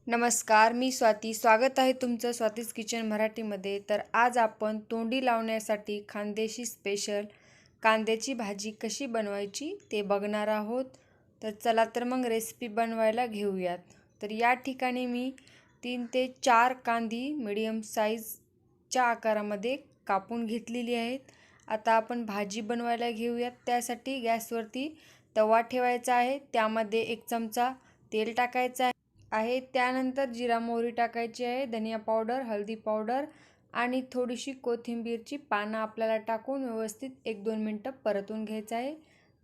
नमस्कार, मी स्वाती. स्वागत आहे तुमचं स्वातीज किचन मराठीमध्ये. तर आज आपण तोंडी लावण्यासाठी खानदेशी स्पेशल कांद्याची भाजी कशी बनवायची ते बघणार आहोत. तर चला तर मग रेसिपी बनवायला घेऊयात. तर या ठिकाणी मी 3 ते 4 कांदी मीडियम साईजच्या आकारामध्ये कापून घेतलेली आहेत. आता आपण भाजी बनवायला घेऊयात. त्यासाठी गॅसवरती तवा ठेवायचा आहे. त्यामध्ये 1 चमचा तेल टाकायचं आहे. त्यानंतर जिरा मोहरी टाकायची आहे, धनिया पावडर, हळदी पावडर आणि थोडीशी कोथिंबीरची पानं आपल्याला टाकून व्यवस्थित 1-2 मिनटं परतून घ्यायचं आहे.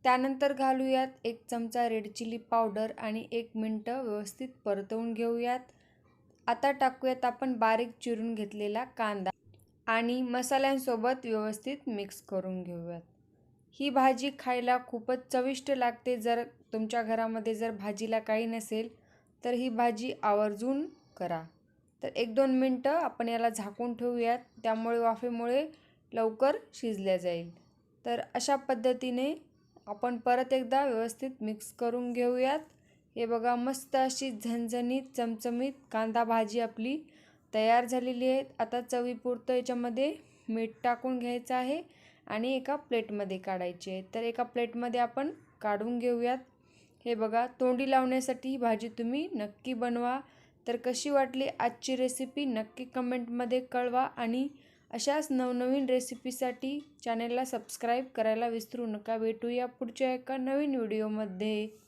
त्यानंतर घालूयात 1 चमचा रेड चिली पावडर आणि 1 मिनटं व्यवस्थित परतवून घेऊयात. आता टाकूयात आपण बारीक चिरून घेतलेला कांदा आणि मसाल्यांसोबत व्यवस्थित मिक्स करून घेऊयात. ही भाजी खायला खूपच चविष्ट लागते. जर तुमच्या घरामध्ये जर भाजीला काही नसेल तर ही भाजी आवर्जून करा. तर 1-2 मिनटं आपण याला झाकून ठेवूयात, त्यामुळे वाफेमुळे लवकर शिजल्या जाईल. तर अशा पद्धतीने आपण परत एकदा व्यवस्थित मिक्स करून घेऊयात. हे बघा, मस्त अशी झणझणीत चमचमीत कांदा भाजी आपली तयार झालेली आहे. आता चवीपुरतं याच्यामध्ये मीठ टाकून घ्यायचं आहे आणि एका प्लेटमध्ये काढायची आहे. तर एका प्लेटमध्ये आपण काढून घेऊयात. हे बघा, तोंडी लावण्यासाठी ही भाजी तुम्ही नक्की बनवा. तर कशी वाटली आजची रेसिपी नक्की कमेंटमध्ये कळवा आणि अशाच नवनवीन रेसिपीसाठी चॅनेलला सबस्क्राईब करायला विसरू नका. भेटूया पुढच्या एका नवीन व्हिडिओमध्ये.